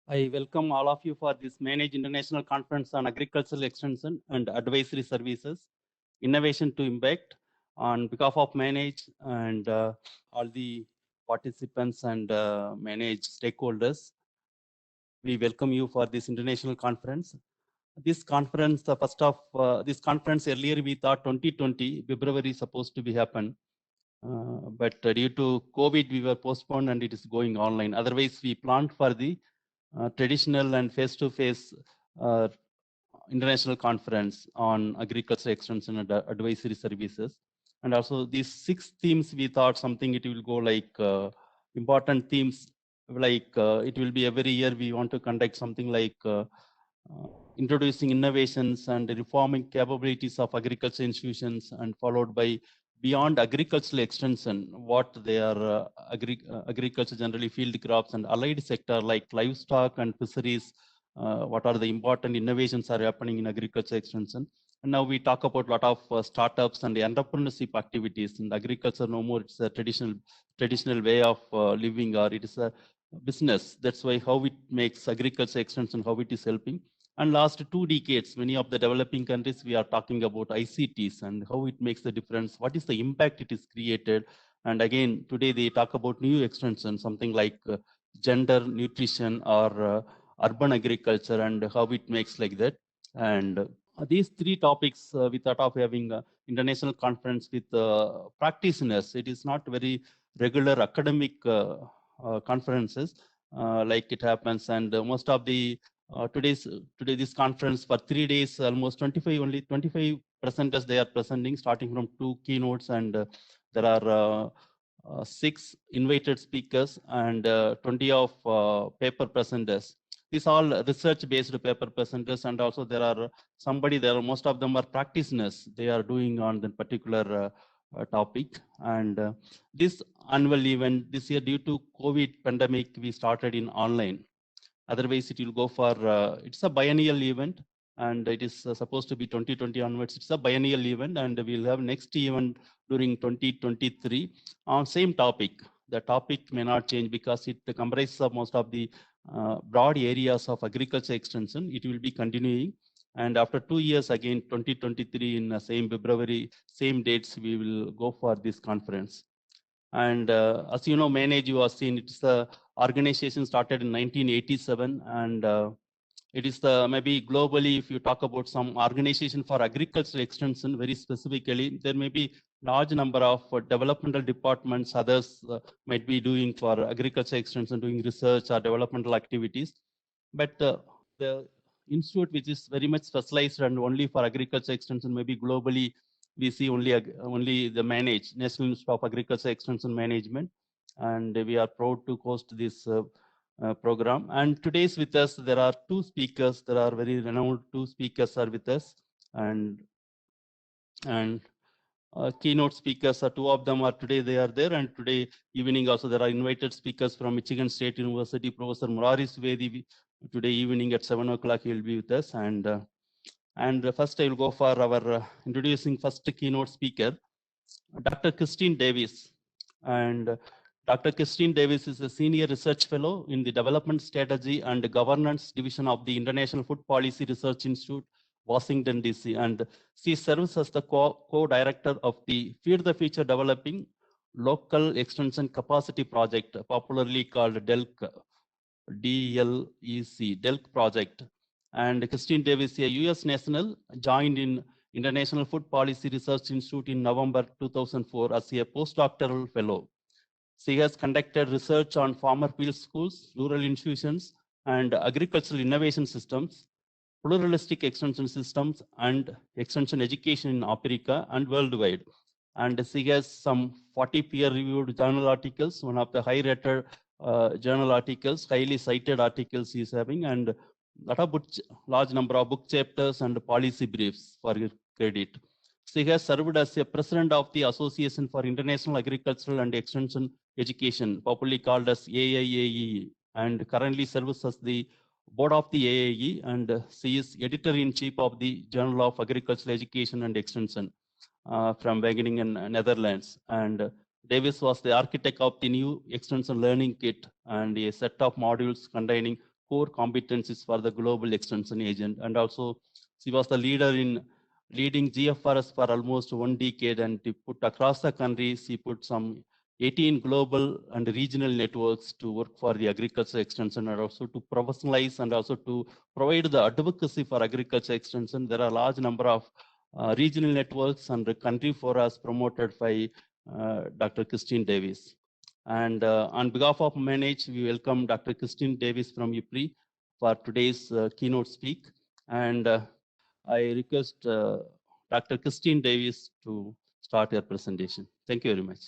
I welcome all of you for this Manage International Conference on Agricultural Extension and Advisory Services, Innovation to Impact. On behalf of Manage and all the participants and Manage stakeholders, we welcome you for this international conference. This conference, the first of this conference earlier we thought 2020, February supposed to be happen. But due to COVID, we were postponed and it is going online. Otherwise, we planned for the traditional and face-to-face international conference on agriculture extension and advisory services. And also these 6 themes, we thought something it will go like important themes, like it will be every year we want to conduct something like introducing innovations and reforming capabilities of agriculture institutions, and followed by beyond agricultural extension, what they are agriculture generally field crops and allied sector like livestock and fisheries, what are the important innovations are happening in agriculture extension. And now we talk about a lot of startups and entrepreneurship activities in agriculture. No more it's a traditional way of living, or it is a business. That's why how it makes agriculture extension, how it is helping. And last 2 decades, many of the developing countries, we are talking about ICTs and how it makes the difference, what is the impact it is created. And again, today they talk about new extension, something like gender, nutrition, or urban agriculture, and how it makes like that. And these 3 topics, we thought of having international conference with practitioners. It is not very regular academic conferences like it happens. And most of the today this conference for 3 days, almost 25 presenters they are presenting, starting from 2 keynotes, and there are 6 invited speakers and 20 of paper presenters. These all research-based paper presenters, and also there are most of them are practitioners. They are doing on the particular topic. And this annual event this year, due to COVID pandemic, we started in online. Otherwise, it will go for, it's a biennial event, and it is supposed to be 2020 onwards. It's a biennial event, and we'll have next event during 2023 on same topic. The topic may not change because it comprises of most of the broad areas of agriculture extension. It will be continuing. And after 2 years, again, 2023 in same February, same dates, we will go for this conference. And as you know, Manage, you have seen, it's the organization started in 1987, and it is the maybe globally, if you talk about some organization for agricultural extension, very specifically, there may be large number of developmental departments, others might be doing for agriculture extension, doing research or developmental activities. But the institute, which is very much specialized and only for agriculture extension, maybe globally, we see only the Manage, National Institute of Agriculture Extension Management, and we are proud to host this program. And today's with us, there are 2 speakers. There are very renowned 2 speakers are with us, and keynote speakers are 2 of them are today. They are there, and today evening also there are invited speakers from Michigan State University, Professor Murari Suvedi. Today evening at 7 o'clock he will be with us. And first I will go for our introducing first keynote speaker, Dr. Kristin Davis. And Dr. Kristin Davis is a senior research fellow in the Development Strategy and Governance Division of the International Food Policy Research Institute, Washington, D.C. And she serves as the co-director of the Feed the Future Developing Local Extension Capacity Project, popularly called DELC, DLEC, DELC project. And Kristin Davis, a US national, joined in International Food Policy Research Institute in November 2004 as a postdoctoral fellow. She has conducted research on farmer field schools, rural institutions, and agricultural innovation systems, pluralistic extension systems, and extension education in Africa and worldwide. And she has some 40 peer-reviewed journal articles, one of the high-rated journal articles, highly cited articles he is having, and large number of book chapters and policy briefs for your credit. She has served as a president of the Association for International Agricultural and Extension Education, popularly called as AIAEE, and currently serves as the board of the AIAEE, and she is editor-in-chief of the Journal of Agricultural Education and Extension from Wageningen, Netherlands. And Davis was the architect of the new Extension Learning Kit and a set of modules containing core competencies for the global extension agent. And also she was the leader in leading GFRS for almost 1 decade, and to put across the country, she put some 18 global and regional networks to work for the agriculture extension, and also to professionalize and also to provide the advocacy for agriculture extension. There are a large number of regional networks and the country forums promoted by Dr. Kristin Davis. And on behalf of Manage, we welcome Dr. Kristin Davis from IFPRI for today's keynote speak. And I request Dr. Kristin Davis to start her presentation. Thank you very much.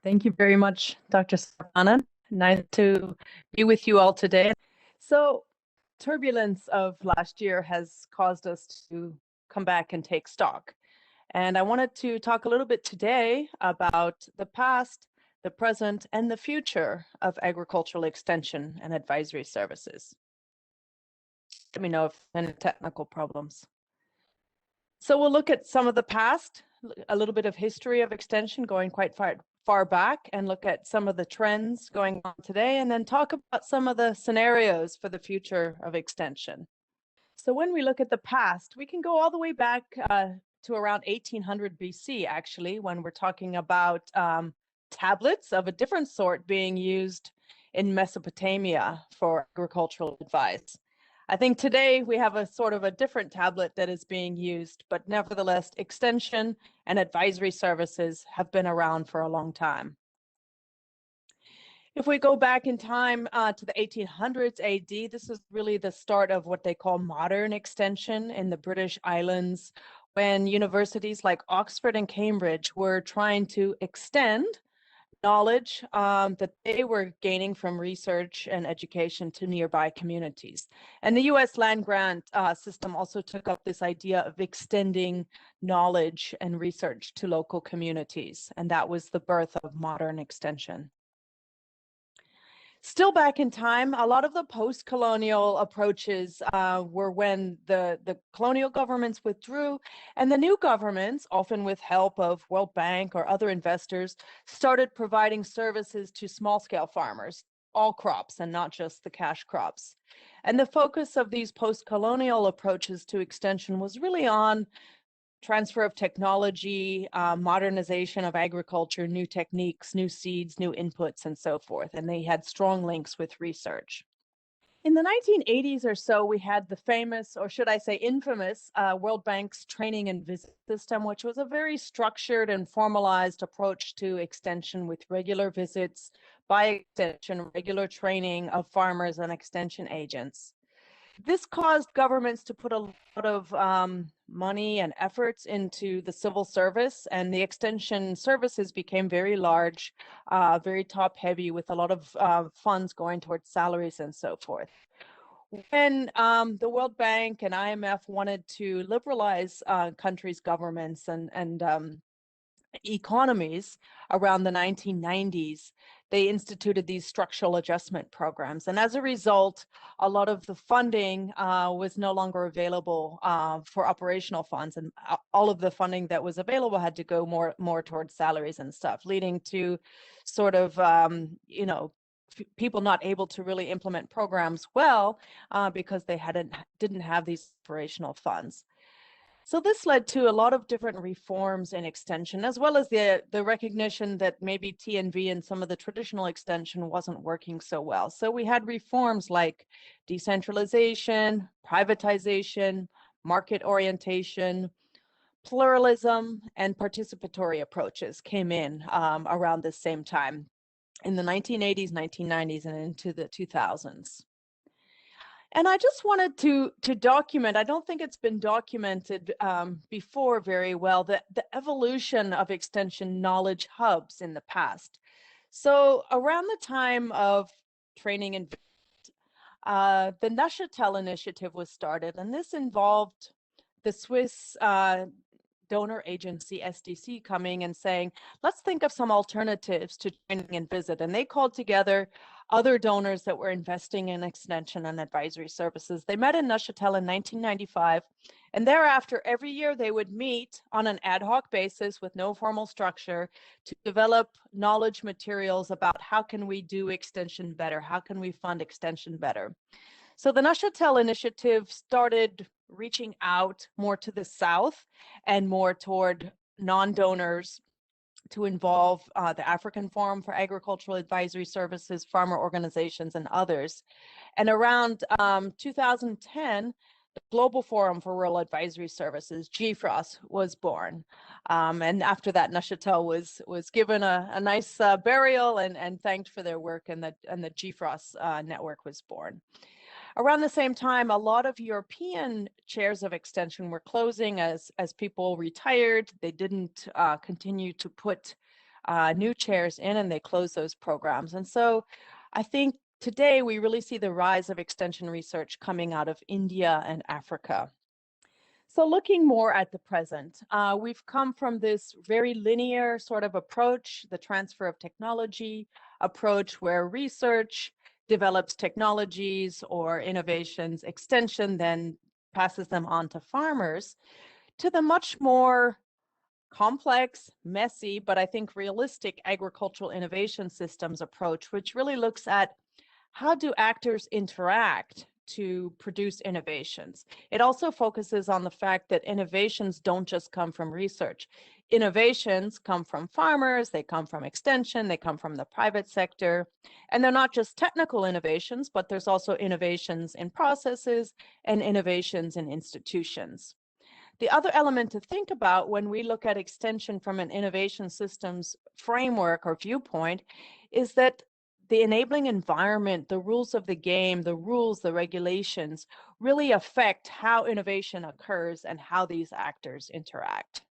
Thank you very much, Dr. Saravanan. Nice to be with you all today. So, turbulence of last year has caused us to come back and take stock. And I wanted to talk a little bit today about the past, the present, and the future of agricultural extension and advisory services. Let me know if there are any technical problems. So we'll look at some of the past, a little bit of history of extension going quite far back, and look at some of the trends going on today, and then talk about some of the scenarios for the future of extension. So when we look at the past, we can go all the way back to around 1800 BC, actually, when we're talking about tablets of a different sort being used in Mesopotamia for agricultural advice. I think today we have a sort of a different tablet that is being used, but nevertheless, extension and advisory services have been around for a long time. If we go back in time to the 1800s AD, this is really the start of what they call modern extension in the British Islands, when universities like Oxford and Cambridge were trying to extend knowledge that they were gaining from research and education to nearby communities. And the US land grant system also took up this idea of extending knowledge and research to local communities. And that was the birth of modern extension. Still back in time, a lot of the post-colonial approaches were when the colonial governments withdrew, and the new governments, often with help of World Bank or other investors, started providing services to small-scale farmers, all crops and not just the cash crops. And the focus of these post-colonial approaches to extension was really on transfer of technology, modernization of agriculture, new techniques, new seeds, new inputs, and so forth. And they had strong links with research. In the 1980s or so, we had the famous, or should I say infamous, World Bank's training and visit system, which was a very structured and formalized approach to extension with regular visits, by extension, regular training of farmers and extension agents. This caused governments to put a lot of money and efforts into the civil service, and the extension services became very large, very top heavy, with a lot of funds going towards salaries and so forth. When the World Bank and IMF wanted to liberalize countries' governments and economies around the 1990s, they instituted these structural adjustment programs. And as a result, a lot of the funding was no longer available for operational funds. And all of the funding that was available had to go more towards salaries and stuff, leading to sort of, people not able to really implement programs well because they didn't have these operational funds. So this led to a lot of different reforms in extension, as well as the recognition that maybe TNV and some of the traditional extension wasn't working so well. So we had reforms like decentralization, privatization, market orientation, pluralism, and participatory approaches came in around the same time in the 1980s, 1990s, and into the 2000s. And I just wanted to document, I don't think it's been documented before very well, the evolution of extension knowledge hubs in the past. So around the time of training and the Neuchâtel initiative was started, and this involved the Swiss donor agency SDC coming and saying, let's think of some alternatives to training and visit. And they called together other donors that were investing in extension and advisory services. They met in Neuchâtel in 1995, and thereafter every year they would meet on an ad hoc basis with no formal structure to develop knowledge materials about how can we do extension better, how can we fund extension better. So the Neuchâtel initiative started reaching out more to the south and more toward non-donors to involve the African Forum for Agricultural Advisory Services, farmer organizations, and others. And around 2010, the Global Forum for Rural Advisory Services, GFRAS, was born. And after that, Neuchâtel was given a nice burial and thanked for their work, and the GFRAS network was born. Around the same time, a lot of European chairs of extension were closing as people retired. They didn't continue to put new chairs in, and they closed those programs. And so I think today we really see the rise of extension research coming out of India and Africa. So looking more at the present, we've come from this very linear sort of approach, the transfer of technology approach, where research develops technologies or innovations, extension then passes them on to farmers, to the much more complex, messy, but I think realistic agricultural innovation systems approach, which really looks at how do actors interact to produce innovations. It also focuses on the fact that innovations don't just come from research. Innovations come from farmers, they come from extension, they come from the private sector, and they're not just technical innovations, but there's also innovations in processes and innovations in institutions. The other element to think about when we look at extension from an innovation systems framework or viewpoint is that the enabling environment, the rules of the game, the rules, the regulations really affect how innovation occurs and how these actors interact.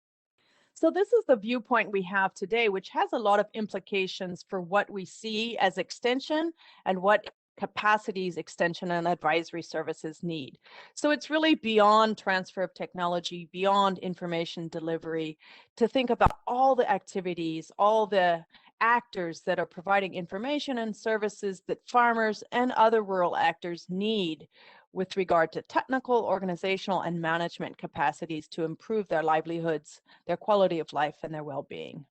So this is the viewpoint we have today, which has a lot of implications for what we see as extension and what capacities extension and advisory services need. So it's really beyond transfer of technology, beyond information delivery, to think about all the activities, all the actors that are providing information and services that farmers and other rural actors need with regard to technical, organizational, and management capacities to improve their livelihoods, their quality of life, and their well-being.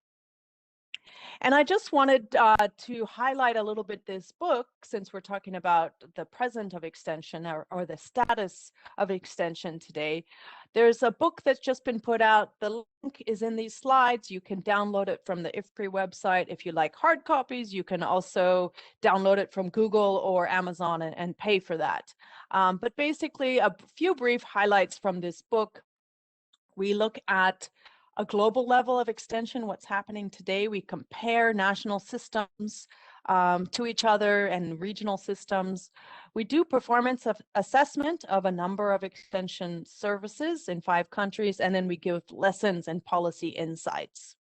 And I just wanted to highlight a little bit this book, since we're talking about the present of extension or the status of extension today. There's a book that's just been put out. The link is in these slides. You can download it from the IFPRI website. If you like hard copies, you can also download it from Google or Amazon and pay for that. But basically, a few brief highlights from this book. We look at a global level of extension, what's happening today. We compare national systems to each other and regional systems. We do performance assessment of a number of extension services in 5 countries, and then we give lessons and policy insights.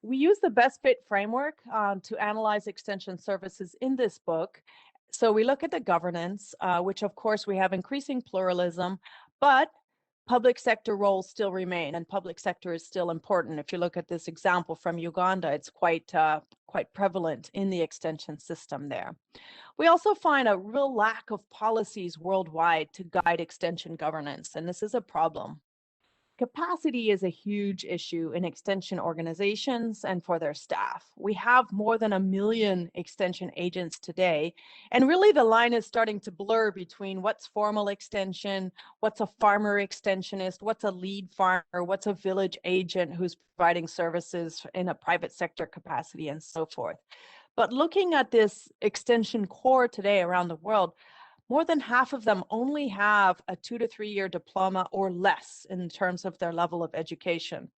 We use the best fit framework to analyze extension services in this book. So we look at the governance, which of course we have increasing pluralism, but public sector roles still remain, and public sector is still important. If you look at this example from Uganda, it's quite prevalent in the extension system there. We also find a real lack of policies worldwide to guide extension governance, and this is a problem. Capacity is a huge issue in extension organizations and for their staff. We have more than 1 million extension agents today, and really the line is starting to blur between what's formal extension, what's a farmer extensionist, what's a lead farmer, what's a village agent who's providing services in a private sector capacity, and so forth. But looking at this extension core today around the world, more than half of them only have a 2 to 3 year diploma or less in terms of their level of education.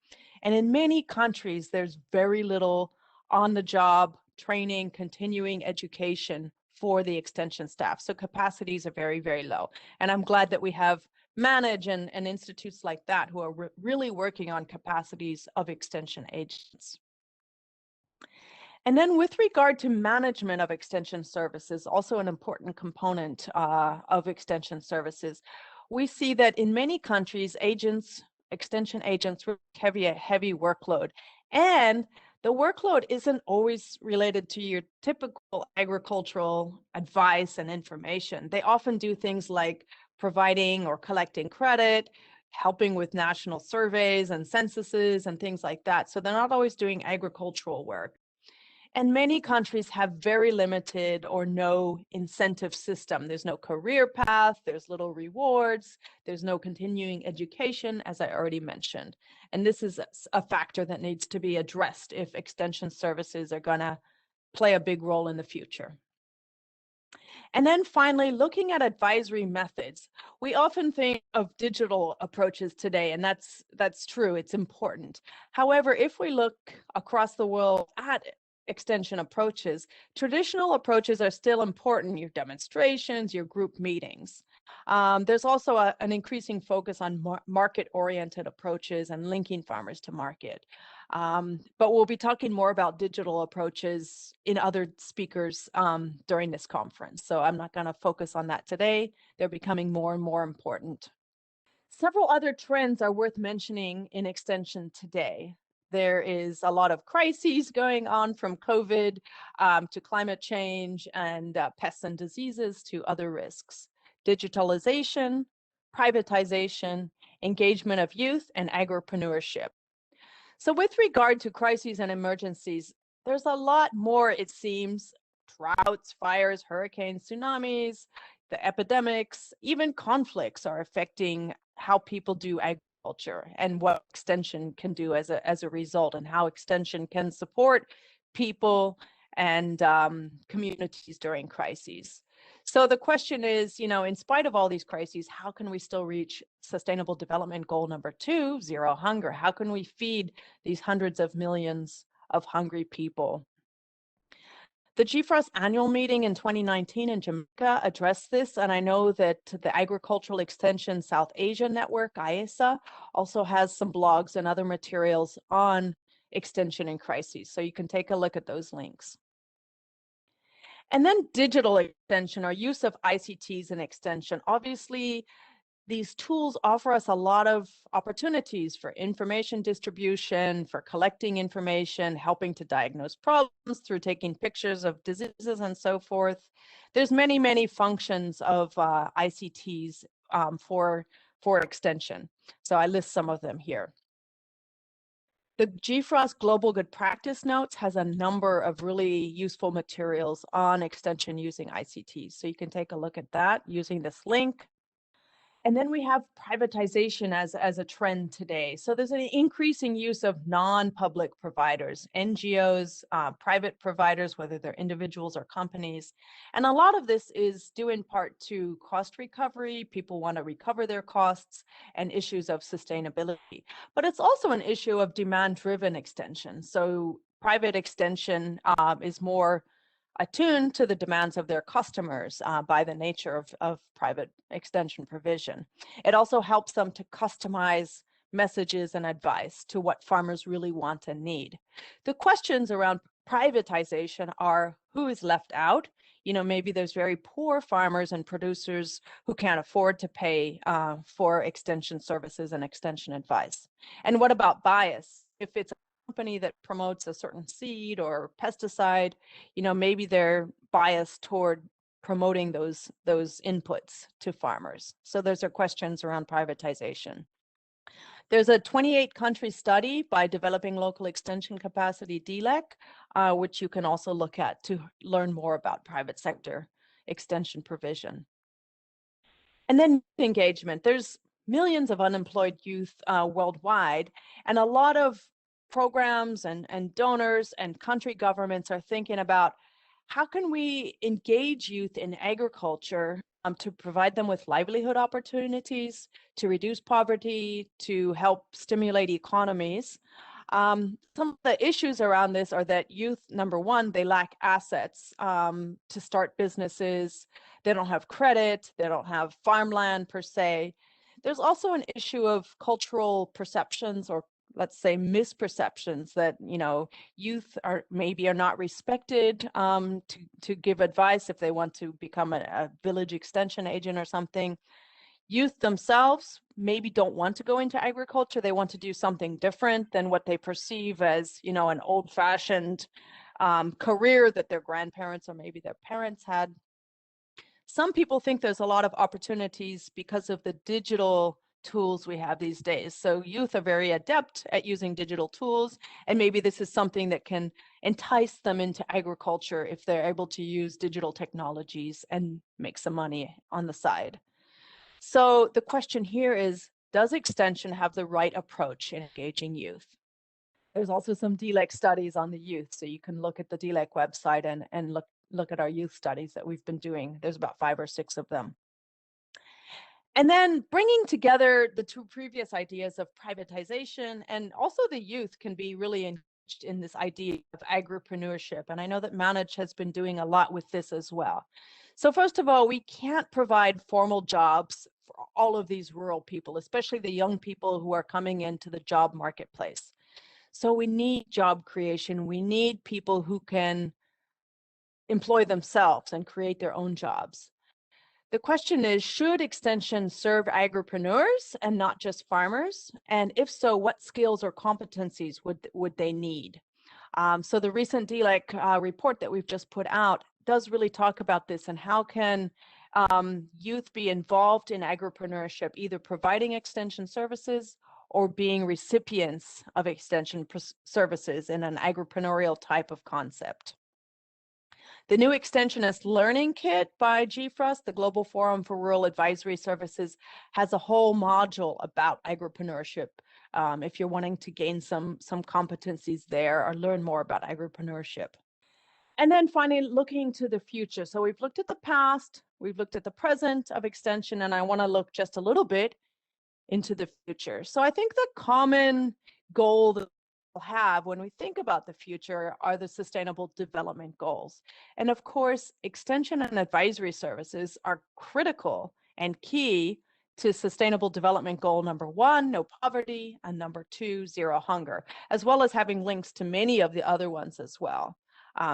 And in many countries, there's very little on-the-job training, continuing education for the extension staff. So capacities are very, very low. And I'm glad that we have Manage and institutes like that who are really working on capacities of extension agents. And then with regard to management of extension services, also an important component of extension services, we see that in many countries, extension agents have a heavy workload. And the workload isn't always related to your typical agricultural advice and information. They often do things like providing or collecting credit, helping with national surveys and censuses and things like that. So they're not always doing agricultural work. And many countries have very limited or no incentive system. There's no career path, there's little rewards, there's no continuing education, as I already mentioned. And this is a factor that needs to be addressed if extension services are going to play a big role in the future. And then finally, looking at advisory methods, we often think of digital approaches today, and that's true, it's important. However, if we look across the world at extension approaches, traditional approaches are still important, your demonstrations, your group meetings. There's also an increasing focus on market-oriented approaches and linking farmers to market. But we'll be talking more about digital approaches in other speakers during this conference. So I'm not going to focus on that today. They're becoming more and more important. Several other trends are worth mentioning in extension today. There is a lot of crises going on, from COVID to climate change and pests and diseases to other risks. Digitalization, privatization, engagement of youth, and agropreneurship. So with regard to crises and emergencies, there's a lot more, it seems. Droughts, fires, hurricanes, tsunamis, the epidemics, even conflicts are affecting how people do agriculture and what extension can do as a result, and how extension can support people and communities during crises. So the question is, in spite of all these crises, how can we still reach Sustainable Development Goal number 2, zero hunger? How can we feed these hundreds of millions of hungry people? The GFROS annual meeting in 2019 in Jamaica addressed this, and I know that the Agricultural Extension South Asia Network, IASA, also has some blogs and other materials on extension in crises, so you can take a look at those links. And then digital extension, or use of ICTs in extension. Obviously, these tools offer us a lot of opportunities for information distribution, for collecting information, helping to diagnose problems through taking pictures of diseases and so forth. There's many, many functions of ICTs for extension. So I list some of them here. The GFROS Global Good Practice Notes has a number of really useful materials on extension using ICTs. So you can take a look at that using this link. And then we have privatization as a trend today. So there's an increasing use of non-public providers, NGOs, private providers, whether they're individuals or companies. And a lot of this is due in part to cost recovery. People want to recover their costs, and issues of sustainability. But it's also an issue of demand-driven extension. So private extension is more attuned to the demands of their customers by the nature of private extension provision. It also helps them to customize messages and advice to what farmers really want and need. The questions around privatization are: who is left out? Maybe there's very poor farmers and producers who can't afford to pay for extension services and extension advice. And what about bias? If it's company that promotes a certain seed or pesticide, maybe they're biased toward promoting those inputs to farmers. So those are questions around privatization. There's a 28-country study by Developing Local Extension Capacity, DLEC, which you can also look at to learn more about private sector extension provision. And then engagement. There's millions of unemployed youth worldwide, and a lot of programs and donors and country governments are thinking about how can we engage youth in agriculture to provide them with livelihood opportunities, to reduce poverty, to help stimulate economies. Some of the issues around this are that youth, number one, they lack assets to start businesses. They don't have credit. They don't have farmland per se. There's also an issue of cultural perceptions, or let's say misperceptions, that youth are not respected to give advice if they want to become a village extension agent or something. Youth themselves maybe don't want to go into agriculture. They want to do something different than what they perceive as an old-fashioned career that their grandparents or maybe their parents had. Some people think there's a lot of opportunities because of the digital tools we have these days. So youth are very adept at using digital tools, and maybe this is something that can entice them into agriculture if they're able to use digital technologies and make some money on the side. So the question here is, does Extension have the right approach in engaging youth? There's also some DLEC studies on the youth, so you can look at the DLEC website and look at our youth studies that we've been doing. There's about 5 or 6 of them. And then bringing together the 2 previous ideas of privatization and also the youth can be really engaged in this idea of agropreneurship. And I know that Manoj has been doing a lot with this as well. So first of all, we can't provide formal jobs for all of these rural people, especially the young people who are coming into the job marketplace. So we need job creation. We need people who can employ themselves and create their own jobs. The question is, should Extension serve agripreneurs and not just farmers? And if so, what skills or competencies would they need? So the recent DLEC report that we've just put out does really talk about this and how can youth be involved in agripreneurship, either providing extension services or being recipients of extension services in an agripreneurial type of concept. The new Extensionist Learning Kit by GFRUS, the Global Forum for Rural Advisory Services, has a whole module about agripreneurship. If you're wanting to gain some competencies there or learn more about agripreneurship. And then finally, looking to the future. So we've looked at the past, we've looked at the present of Extension, and I want to look just a little bit into the future. So I think the common goal that we'll have when we think about the future are the Sustainable Development Goals. And of course, extension and advisory services are critical and key to Sustainable Development Goal number 1, no poverty, and number 2, zero hunger, as well as having links to many of the other ones as well.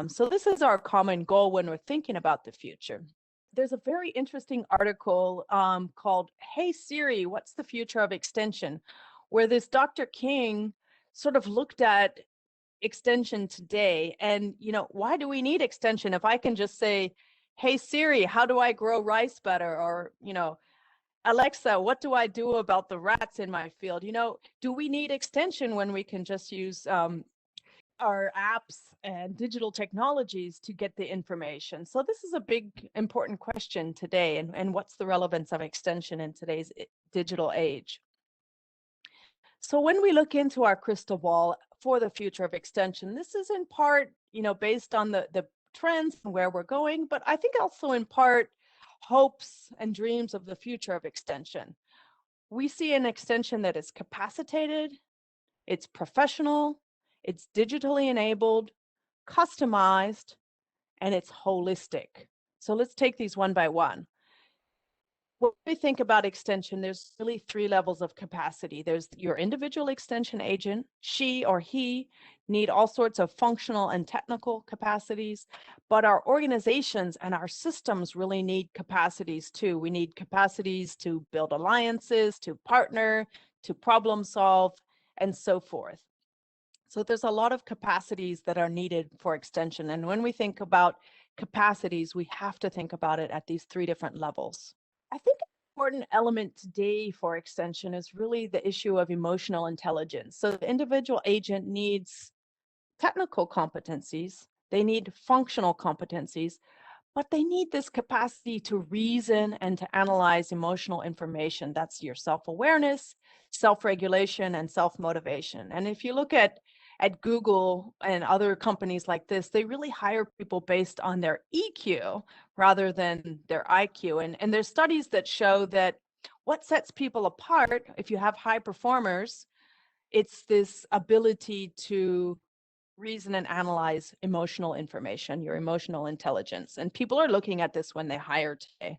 So this is our common goal when we're thinking about the future. There's a very interesting article called Hey Siri, What's the Future of Extension? Where this Dr. King sort of looked at extension today and, why do we need extension if I can just say, hey Siri, how do I grow rice better? Or, Alexa, what do I do about the rats in my field? Do we need extension when we can just use our apps and digital technologies to get the information? So this is a big, important question today. And what's the relevance of extension in today's digital age? So when we look into our crystal ball for the future of extension, this is in part, based on the trends and where we're going, but I think also in part hopes and dreams of the future of extension. We see an extension that is capacitated, it's professional, it's digitally enabled, customized, and it's holistic. So let's take these one by one. When we think about extension, there's really 3 levels of capacity. There's your individual extension agent. She or he need all sorts of functional and technical capacities, but our organizations and our systems really need capacities too. We need capacities to build alliances, to partner, to problem solve, and so forth. So there's a lot of capacities that are needed for extension. And when we think about capacities, we have to think about it at these 3 different levels. I think an important element today for extension is really the issue of emotional intelligence. So the individual agent needs technical competencies, they need functional competencies, but they need this capacity to reason and to analyze emotional information. That's your self-awareness, self-regulation, and self-motivation. And if you look at Google and other companies like this, they really hire people based on their EQ rather than their IQ. And there's studies that show that what sets people apart, if you have high performers, it's this ability to reason and analyze emotional information, your emotional intelligence. And people are looking at this when they hire today.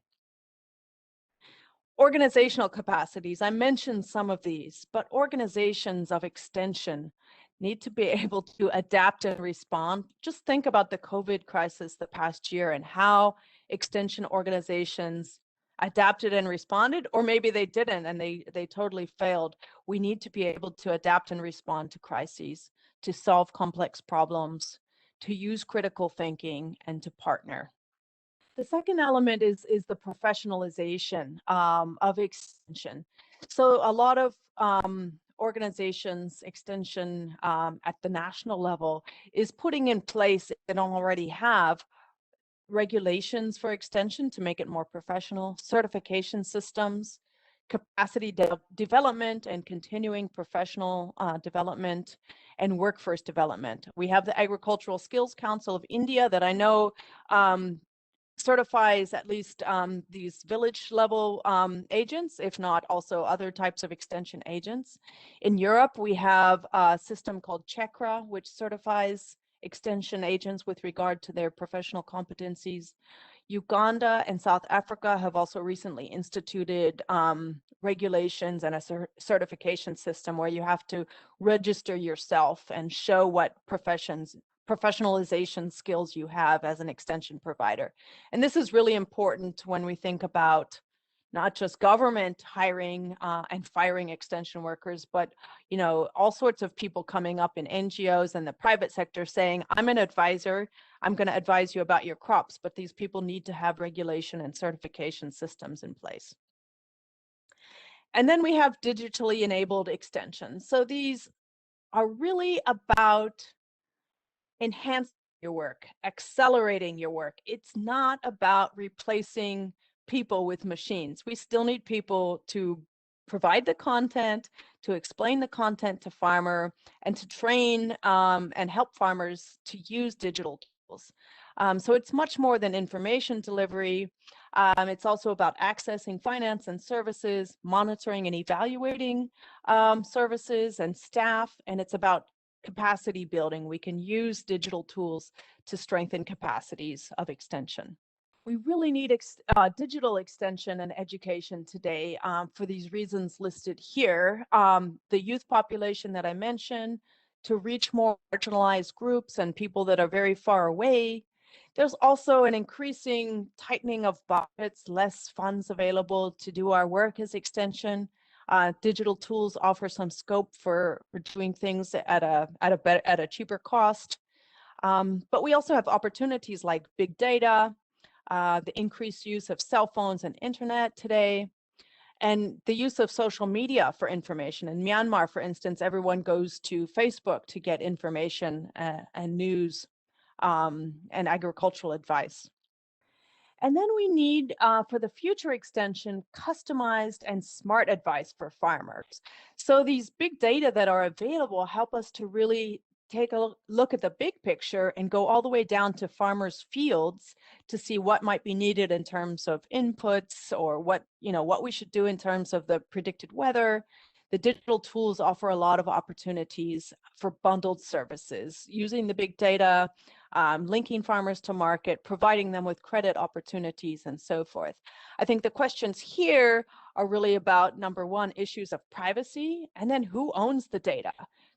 Organizational capacities, I mentioned some of these, but organizations of extension need to be able to adapt and respond. Just think about the COVID crisis the past year and how extension organizations adapted and responded, or maybe they didn't and they totally failed. We need to be able to adapt and respond to crises, to solve complex problems, to use critical thinking, and to partner. The second element is the professionalization of extension. So a lot of organizations, extension at the national level is putting in place and already have regulations for extension to make it more professional, certification systems, capacity development and continuing professional development, and workforce development. We have the Agricultural Skills Council of India that I know certifies at least these village level agents, if not also other types of extension agents. In Europe, we have a system called CHECRA, which certifies extension agents with regard to their professional competencies. Uganda and South Africa have also recently instituted regulations and a certification system where you have to register yourself and show what professionalization skills you have as an extension provider. And this is really important when we think about not just government hiring and firing extension workers, but all sorts of people coming up in NGOs and the private sector saying, I'm an advisor, I'm going to advise you about your crops, but these people need to have regulation and certification systems in place. And then we have digitally enabled extensions. So these are really about enhancing your work, accelerating your work. It's not about replacing people with machines. We still need people to provide the content, to explain the content to farmer, and to train and help farmers to use digital tools. So it's much more than information delivery. It's also about accessing finance and services, monitoring and evaluating services and staff, and it's about capacity building. We can use digital tools to strengthen capacities of extension. We really need digital extension and education today for these reasons listed here. The youth population that I mentioned, to reach more marginalized groups and people that are very far away. There's also an increasing tightening of budgets, less funds available to do our work as extension. Digital tools offer some scope for doing things at a cheaper cost. But we also have opportunities like big data, the increased use of cell phones and internet today, and the use of social media for information. In Myanmar, for instance, everyone goes to Facebook to get information and news and agricultural advice. And then we need, for the future extension, customized and smart advice for farmers. So these big data that are available help us to really take a look at the big picture and go all the way down to farmers' fields to see what might be needed in terms of inputs or what we should do in terms of the predicted weather. The digital tools offer a lot of opportunities for bundled services, using the big data, linking farmers to market, providing them with credit opportunities, and so forth. I think the questions here are really about, number one, issues of privacy, and then who owns the data?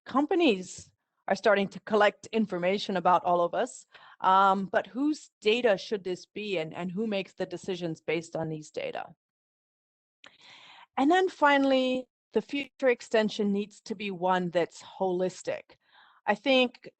Companies are starting to collect information about all of us, but whose data should this be, and who makes the decisions based on these data? And then finally, the future extension needs to be one that's holistic. I think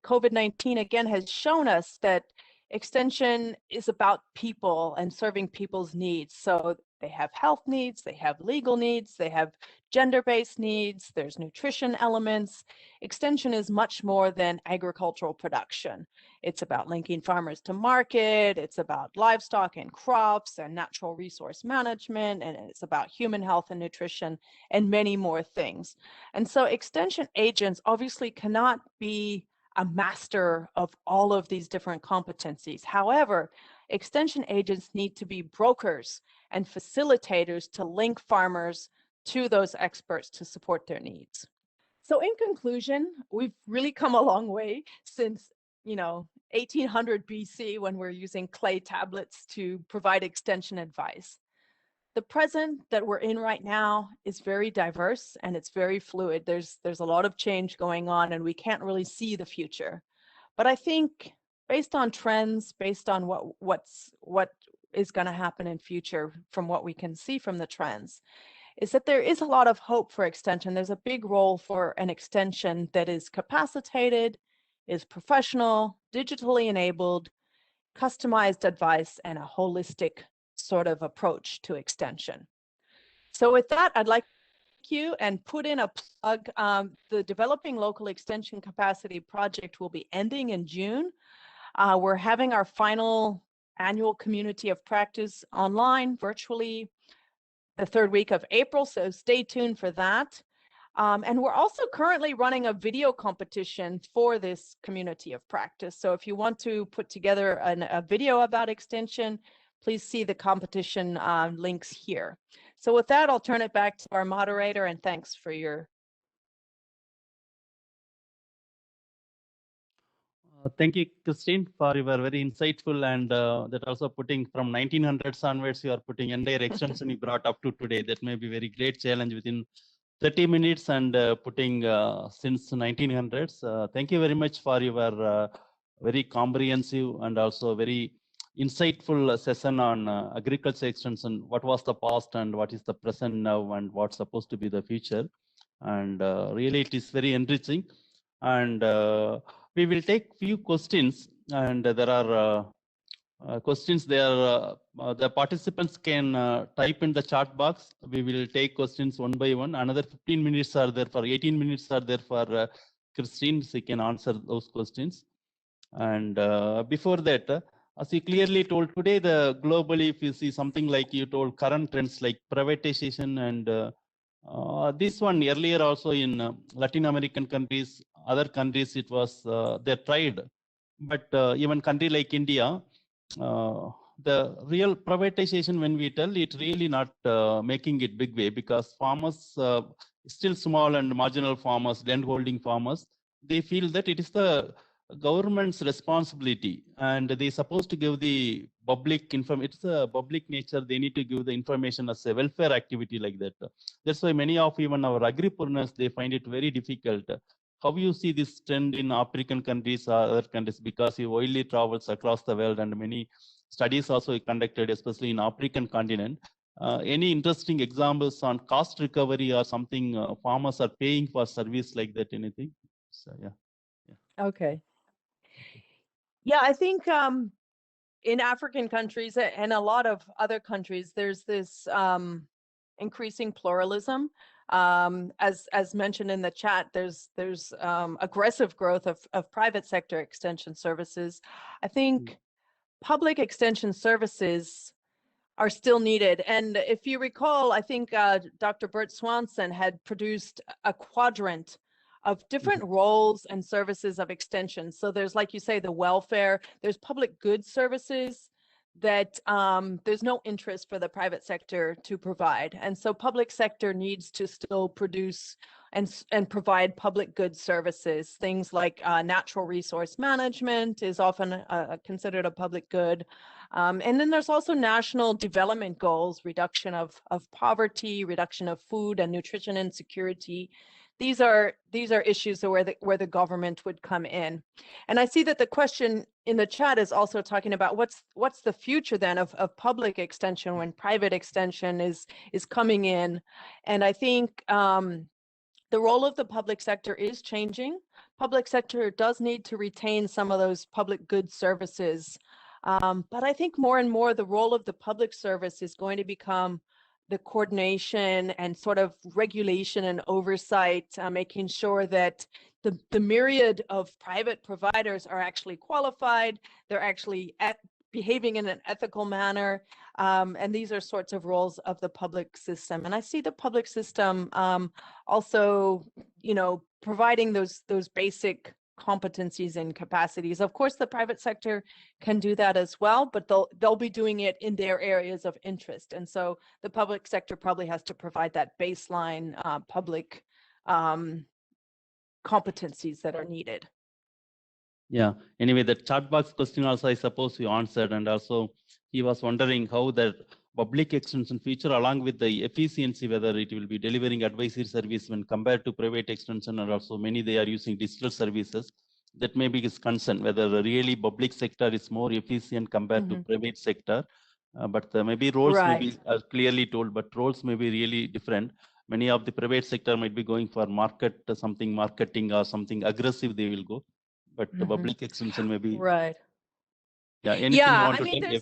COVID-19 again has shown us that extension is about people and serving people's needs. So they have health needs, they have legal needs, they have gender-based needs, there's nutrition elements. Extension is much more than agricultural production. It's about linking farmers to market, it's about livestock and crops and natural resource management, and it's about human health and nutrition and many more things. And so extension agents obviously cannot be a master of all of these different competencies. However, extension agents need to be brokers and facilitators to link farmers to those experts to support their needs. So in conclusion, we've really come a long way since 1800 BC, when we're using clay tablets to provide extension advice. The present that we're in right now is very diverse and it's very fluid. There's a lot of change going on and we can't really see the future. But I think based on trends, based on what is going to happen in future from what we can see from the trends, is that there is a lot of hope for extension. There's a big role for an extension that is capacitated, is professional, digitally enabled, customized advice, and a holistic sort of approach to extension. So with that, I'd like you and put in a plug. The Developing Local Extension Capacity project will be ending in June. We're having our final annual community of practice online virtually the third week of April, so stay tuned for that. And we're also currently running a video competition for this community of practice. So if you want to put together a video about extension, please see the competition links here. So with that, I'll turn it back to our moderator, and thanks for your. Thank you, Kristin, for your very insightful and that also putting from 1900s onwards, you are putting entire extension you brought up to today. That may be very great challenge within 30 minutes and putting since 1900s. Thank you very much for your very comprehensive and also very insightful session on agriculture extension. What was the past and what is the present now and what's supposed to be the future. And really it is very enriching. And we will take few questions, and there are questions there. The participants can type in the chat box. We will take questions one by one. Another 15 minutes are there for 18 minutes are there for Kristin. She can answer those questions. And before that, as you clearly told today, the globally, if you see something like you told current trends like privatization and this one earlier also in Latin American countries, other countries, it was they tried, but even country like India, the real privatization, when we tell it, really not making it big way, because farmers, still small and marginal farmers, land holding farmers, they feel that it is the government's responsibility and they supposed to give the public information. It's a public nature. They need to give the information as a welfare activity like that. That's why many of even our agripreneurs, they find it very difficult. How you see this trend in African countries or other countries, because he widely travels across the world and many studies also conducted, especially in African continent. Any interesting examples on cost recovery or something farmers are paying for service like that, anything? So, yeah. Okay. Yeah, I think in African countries and a lot of other countries, there's this increasing pluralism. As mentioned in the chat, there's aggressive growth of private sector extension services. I think public extension services are still needed. And if you recall, I think Dr. Bert Swanson had produced a quadrant of different roles and services of extension. So there's, like you say, the welfare, there's public good services that there's no interest for the private sector to provide. And so public sector needs to still produce and provide public good services. Things like natural resource management is often considered a public good. And then there's also national development goals, reduction of poverty, reduction of food and nutrition insecurity. These are issues where the government would come in. And I see that the question in the chat is also talking about what's the future then of public extension when private extension is coming in. And I think the role of the public sector is changing. Public sector does need to retain some of those public good services. But I think more and more the role of the public service is going to become the coordination and sort of regulation and oversight, making sure that the myriad of private providers are actually qualified, they're actually behaving in an ethical manner, and these are sorts of roles of the public system. And I see the public system also, providing those basic competencies and capacities. Of course, the private sector can do that as well, but they'll be doing it in their areas of interest. And so the public sector probably has to provide that baseline public competencies that are needed. Yeah, anyway, the chat box question also, I suppose you answered, and also he was wondering how the public extension feature along with the efficiency, whether it will be delivering advisory service when compared to private extension, and also many they are using digital services. That may be his concern, whether really public sector is more efficient compared to private sector. But maybe roles may be clearly told, but roles may be really different. Many of the private sector might be going for something marketing or something aggressive they will go. But the public extension may be Yeah, anything you want to take?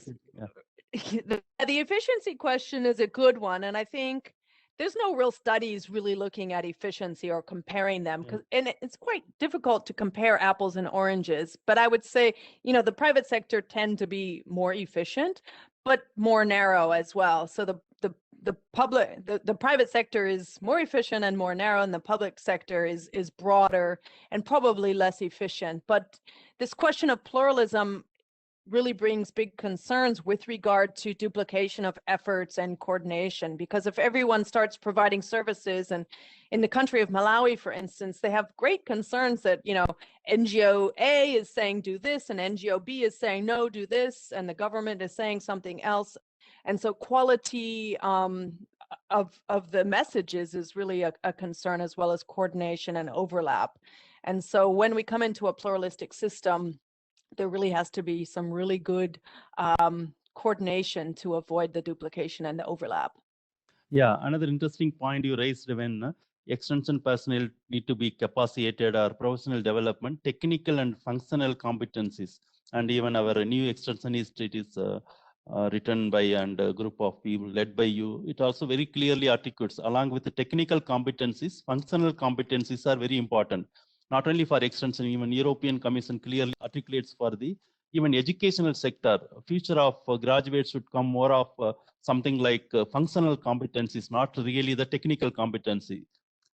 The efficiency question is a good one, and I think there's no real studies really looking at efficiency or comparing them, and it's quite difficult to compare apples and oranges. But I would say, the private sector tend to be more efficient, but more narrow as well. So the private sector is more efficient and more narrow, and the public sector is broader and probably less efficient. But this question of pluralism really brings big concerns with regard to duplication of efforts and coordination, because if everyone starts providing services, and in the country of Malawi, for instance, they have great concerns that, NGO A is saying do this and NGO B is saying no, do this, and the government is saying something else. And so quality of the messages is really a concern, as well as coordination and overlap. And so when we come into a pluralistic system, there really has to be some really good coordination to avoid the duplication and the overlap. Yeah, another interesting point you raised when extension personnel need to be capacitated or professional development, technical and functional competencies. And even our new extensionist, it is written by and a group of people led by you. It also very clearly articulates, along with the technical competencies, functional competencies are very important. Not only for extension, even European Commission clearly articulates for the even educational sector. Future of graduates should come more of something like functional competencies, not really the technical competency.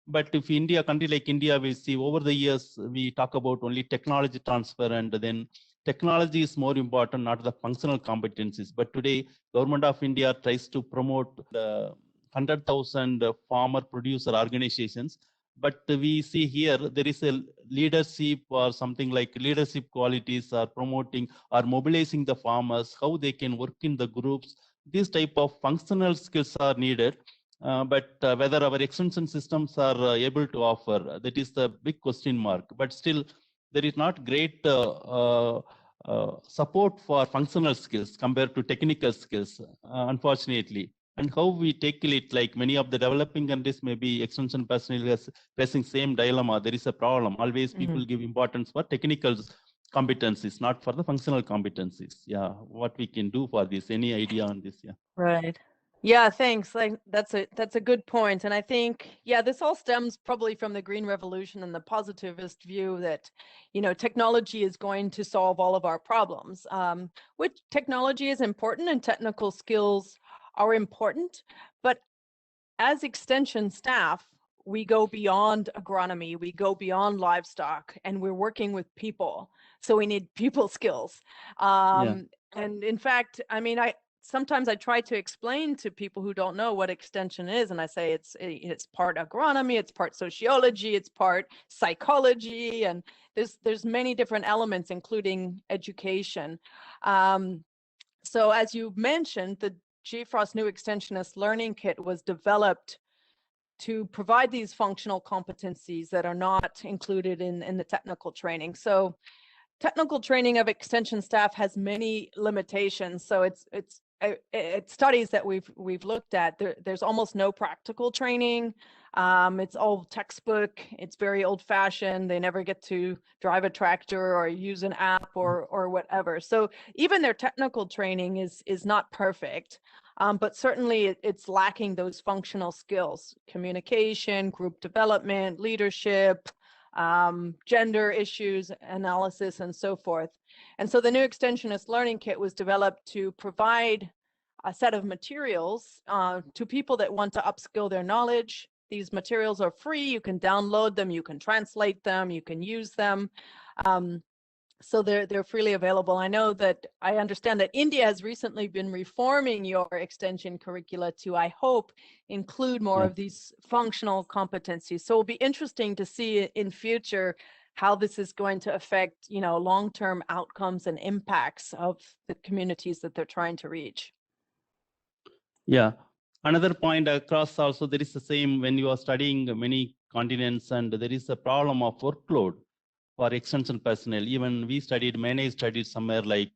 But if India, country like India, we see over the years, we talk about only technology transfer, and then technology is more important, not the functional competencies. But today, Government of India tries to promote the 100,000 farmer producer organizations. But we see here, there is a leadership or something like leadership qualities are promoting or mobilizing the farmers, how they can work in the groups. These type of functional skills are needed. But whether our extension systems are able to offer, that is the big question mark. But still, there is not great support for functional skills compared to technical skills, unfortunately. And how we tackle it, like many of the developing countries, maybe extension personnel is facing same dilemma. There is a problem. Always people give importance for technical competencies, not for the functional competencies. Yeah, what we can do for this? Any idea on this? Yeah. Right. Yeah, thanks. Like that's a good point. And I think, this all stems probably from the Green Revolution and the positivist view that, technology is going to solve all of our problems. Which technology is important and technical skills are important, but as extension staff, we go beyond agronomy, we go beyond livestock, and we're working with people. So we need people skills. And in fact, sometimes I try to explain to people who don't know what extension is, and I say it's part agronomy, it's part sociology, it's part psychology, and there's many different elements, including education. So as you mentioned, the GFROS New Extensionist Learning Kit was developed to provide these functional competencies that are not included in the technical training. So technical training of extension staff has many limitations. So it's studies that we've looked at. There's almost no practical training. It's all textbook. It's very old-fashioned. They never get to drive a tractor or use an app or whatever. So even their technical training is not perfect. But certainly it's lacking those functional skills: communication, group development, leadership, gender issues, analysis, and so forth. And so the New Extensionist Learning Kit was developed to provide a set of materials to people that want to upskill their knowledge. These materials are free. You can download them, you can translate them, you can use them. So they're freely available. I understand that India has recently been reforming your extension curricula to, I hope, include more of these functional competencies. So it'll be interesting to see in future how this is going to affect, long-term outcomes and impacts of the communities that they're trying to reach. Yeah. Another point across also, there is the same when you are studying many continents, and there is a problem of workload for extension personnel. Even we managed studied somewhere like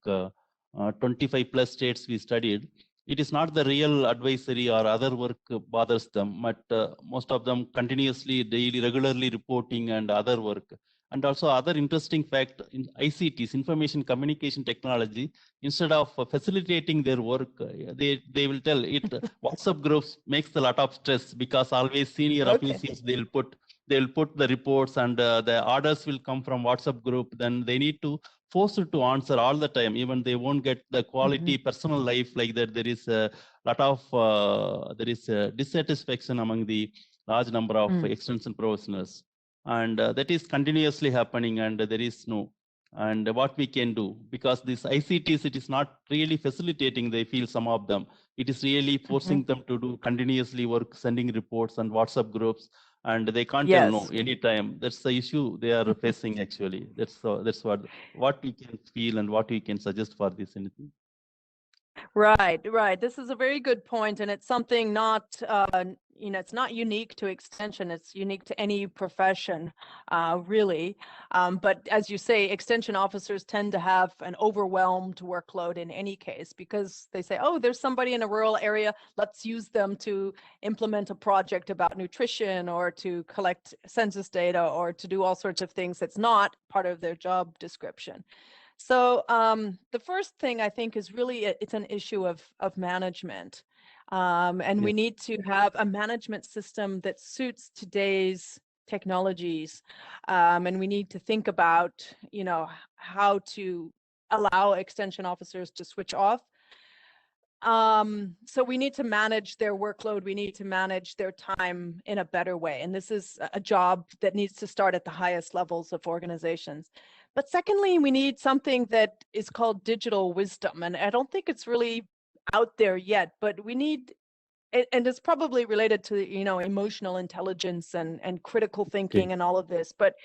25 plus states we studied. It is not the real advisory or other work bothers them, but most of them continuously, daily, regularly reporting and other work. And also other interesting fact in ICTs, information communication technology, instead of facilitating their work, they will tell it WhatsApp groups makes a lot of stress because always senior officials they'll put the reports and the orders will come from WhatsApp group. Then they need to force it to answer all the time. Even they won't get the quality personal life like that. There is a lot of dissatisfaction among the large number of extension professionals. And that is continuously happening, and there is no, and what we can do, because this ICTs, it is not really facilitating, they feel some of them, it is really forcing them to do continuously work, sending reports and WhatsApp groups, and they can't tell no anytime. That's the issue they are facing actually. That's what we can feel and what we can suggest for this, anything. Right. This is a very good point, and it's something not, it's not unique to extension. It's unique to any profession, really. But as you say, extension officers tend to have an overwhelmed workload in any case, because they say, oh, there's somebody in a rural area, let's use them to implement a project about nutrition or to collect census data or to do all sorts of things that's not part of their job description. So the first thing I think is really it's an issue of management. And we need to have a management system that suits today's technologies. And we need to think about, how to allow extension officers to switch off. So we need to manage their workload. We need to manage their time in a better way. And this is a job that needs to start at the highest levels of organizations. But secondly, we need something that is called digital wisdom. And I don't think it's really out there yet, but we need, and it's probably related to, emotional intelligence and critical thinking and all of this, but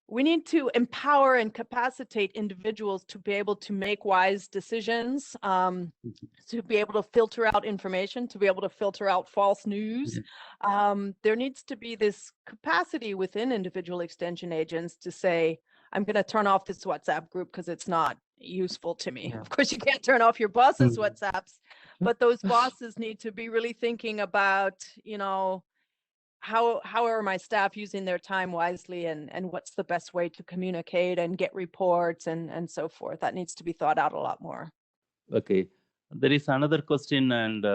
we need to empower and capacitate individuals to be able to make wise decisions, to be able to filter out information, to be able to filter out false news. There needs to be this capacity within individual extension agents to say, I'm going to turn off this WhatsApp group because it's not useful to me. Of course, you can't turn off your boss's WhatsApps, but those bosses need to be really thinking about, how are my staff using their time wisely, and what's the best way to communicate and get reports and so forth. That needs to be thought out a lot more. Okay, there is another question, and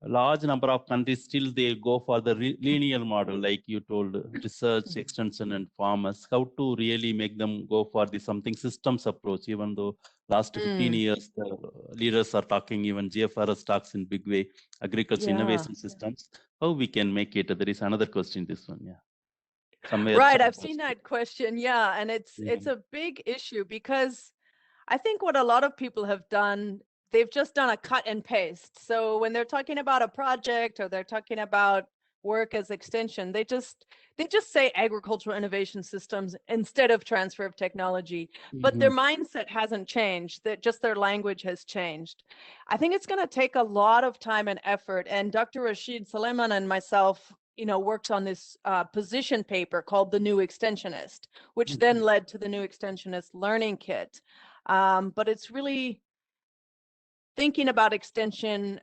a large number of countries still they go for the linear model, like you told, research, extension, and farmers. How to really make them go for the something systems approach, even though last 15 years the leaders are talking, even GFRS talks in big way, agriculture innovation systems. How we can make it? There is another question, this one, somewhere. Right, I've seen that question, and it's a big issue, because I think what a lot of people have done, they've just done a cut and paste. So when they're talking about a project or they're talking about work as extension, they just say agricultural innovation systems instead of transfer of technology. But their mindset hasn't changed, that just their language has changed. I think it's going to take a lot of time and effort. And Dr. Rashid Suleiman and myself, worked on this position paper called The New Extensionist, which then led to the New Extensionist Learning Kit. But it's really thinking about extension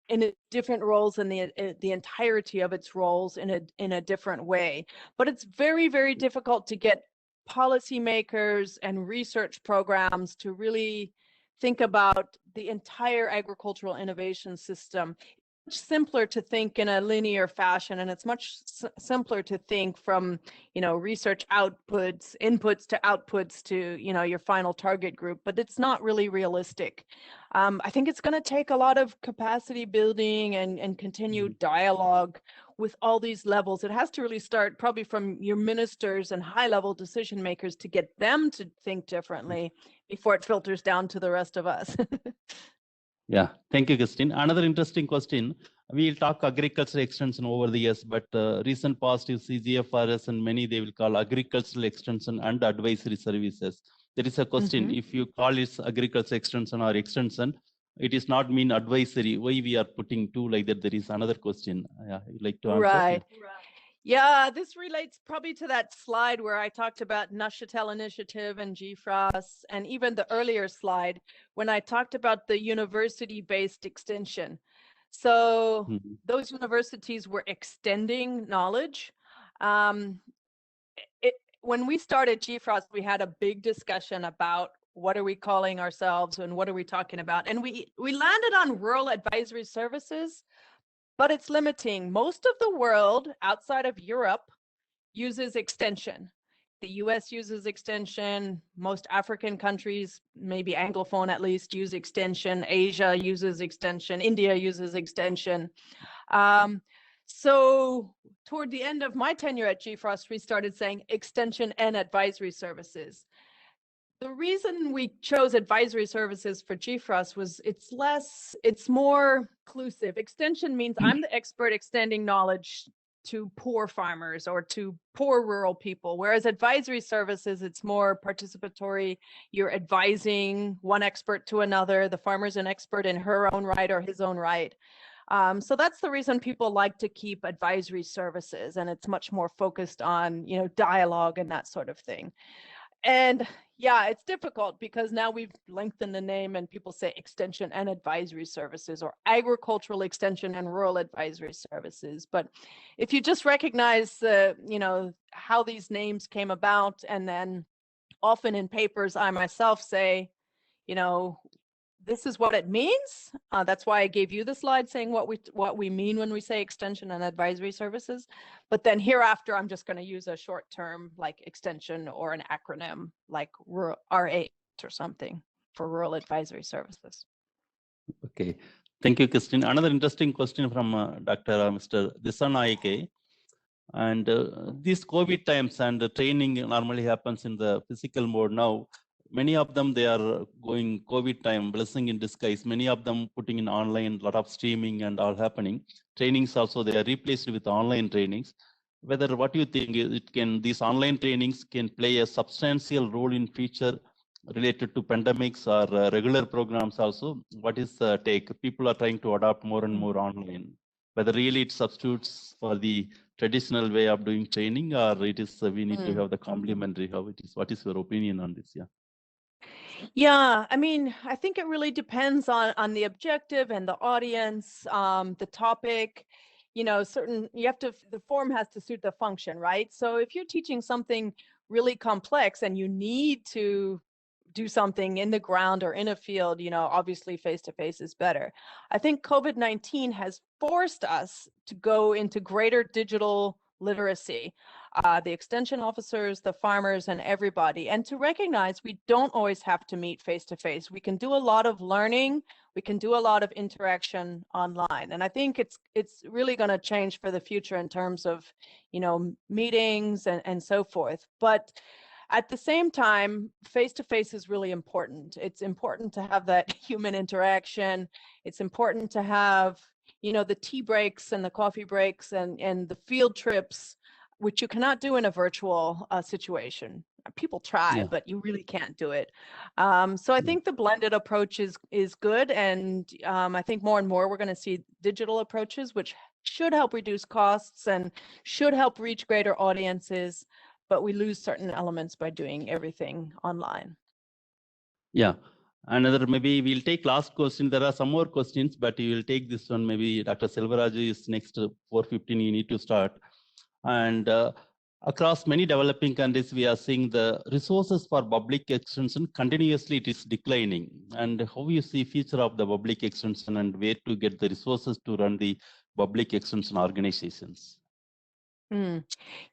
in different roles and the entirety of its roles in a different way. But it's very, very difficult to get policymakers and research programs to really think about the entire agricultural innovation system. Much simpler to think in a linear fashion, and it's much simpler to think from research inputs to outputs to your final target group, but it's not really realistic. I think it's going to take a lot of capacity building and continued dialogue with all these levels. It has to really start probably from your ministers and high-level decision makers to get them to think differently before it filters down to the rest of us. Yeah, thank you, Kristin. Another interesting question. We'll talk agricultural extension over the years, but recent past you see GFRS and many they will call agricultural extension and advisory services. There is a question, if you call it agricultural extension or extension, it is not mean advisory. Why we are putting two like that? There is another question. You'd like to answer? Right. Yeah, this relates probably to that slide where I talked about Neuchâtel Initiative and GFRAS, and even the earlier slide when I talked about the university-based extension. So those universities were extending knowledge. when we started GFROST, we had a big discussion about what are we calling ourselves and what are we talking about. And we landed on rural advisory services, but it's limiting. Most of the world outside of Europe uses extension. The US uses extension. Most African countries, maybe Anglophone at least, use extension. Asia uses extension. India uses extension. So toward the end of my tenure at GFROST, we started saying extension and advisory services. The reason we chose advisory services for GFROST was it's more inclusive. Extension means I'm the expert extending knowledge to poor farmers or to poor rural people, whereas advisory services, it's more participatory. You're advising one expert to another. The farmer's an expert in her own right or his own right. So that's the reason people like to keep advisory services, and it's much more focused on, dialogue and that sort of thing. And yeah, it's difficult because now we've lengthened the name and people say extension and advisory services or agricultural extension and rural advisory services. But if you just recognize how these names came about, and then often in papers I myself say, this is what it means. That's why I gave you the slide saying what we mean when we say extension and advisory services. But then hereafter, I'm just going to use a short term like extension or an acronym like RA or something for rural advisory services. Okay, thank you, Kristin. Another interesting question from Dr. Mr. Dissanayake. And these COVID times and the training normally happens in the physical mode now. Many of them, they are going COVID time, blessing in disguise. Many of them putting in online, a lot of streaming and all happening. Trainings also, they are replaced with online trainings. Whether what you think these online trainings can play a substantial role in future related to pandemics or regular programs also. What is the take? People are trying to adopt more and more online. Whether really it substitutes for the traditional way of doing training, or it is we need to have the complementary, how it is. What is your opinion on this? Yeah, I mean, I think it really depends on the objective and the audience, the topic, the form has to suit the function, right? So if you're teaching something really complex and you need to do something in the ground or in a field, obviously face-to-face is better. I think COVID-19 has forced us to go into greater digital literacy, the extension officers, the farmers, and everybody, and to recognize we don't always have to meet face-to-face. We can do a lot of learning, we can do a lot of interaction online, and I think it's really going to change for the future in terms of, meetings and so forth. But at the same time, face-to-face is really important. It's important to have that human interaction. It's important to have, the tea breaks and the coffee breaks and the field trips, which you cannot do in a virtual situation. People try, but you really can't do it. So I think the blended approach is good. And I think more and more we're going to see digital approaches, which should help reduce costs and should help reach greater audiences. But we lose certain elements by doing everything online. Yeah, another, maybe we'll take last question. There are some more questions, but you will take this one. Maybe Dr. Selvaraju is next 4:15. You need to start. And across many developing countries, we are seeing the resources for public extension continuously it is declining. And how you see future of the public extension and where to get the resources to run the public extension organizations?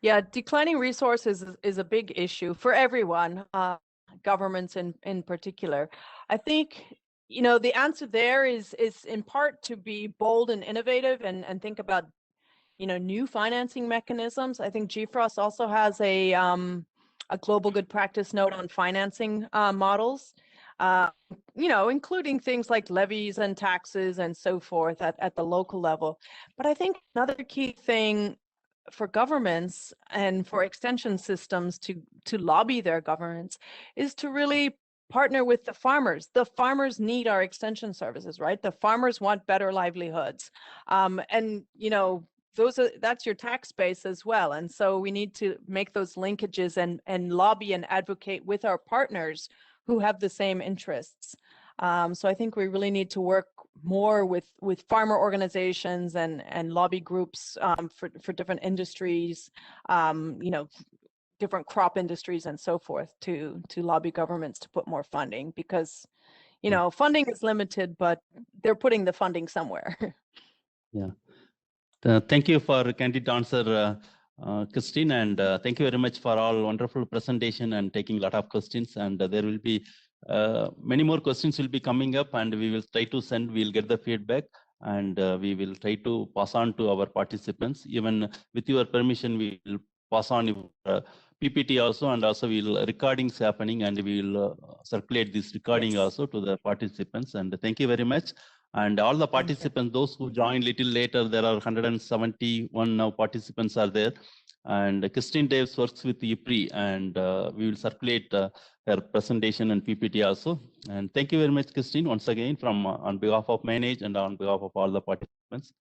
Yeah, declining resources is a big issue for everyone, governments in particular. I think, the answer there is in part to be bold and innovative and think about, new financing mechanisms. I think GFROST also has a global good practice note on financing models, including things like levies and taxes and so forth at the local level. But I think another key thing for governments and for extension systems to lobby their governments is to really partner with the farmers. The farmers need our extension services, right? The farmers want better livelihoods. And, that's your tax base as well. And so we need to make those linkages and lobby and advocate with our partners who have the same interests. So I think we really need to work more with farmer organizations and lobby groups for different industries, different crop industries and so forth to lobby governments to put more funding, because you know funding is limited, but they're putting the funding somewhere. Yeah. Thank you for candid answer, Kristin, and thank you very much for all wonderful presentation and taking a lot of questions. And there will be many more questions will be coming up, and we will try to send. We'll get the feedback, and we will try to pass on to our participants. Even with your permission, we will pass on your PPT also, and also we'll recordings happening, and we will circulate this recording Yes. also to the participants. And thank you very much. And all the participants, those who joined little later, there are 171 now participants are there. And Kristin Davis works with IFPRI, and we will circulate her presentation and PPT also. And thank you very much, Kristin, once again, from on behalf of Manage and on behalf of all the participants.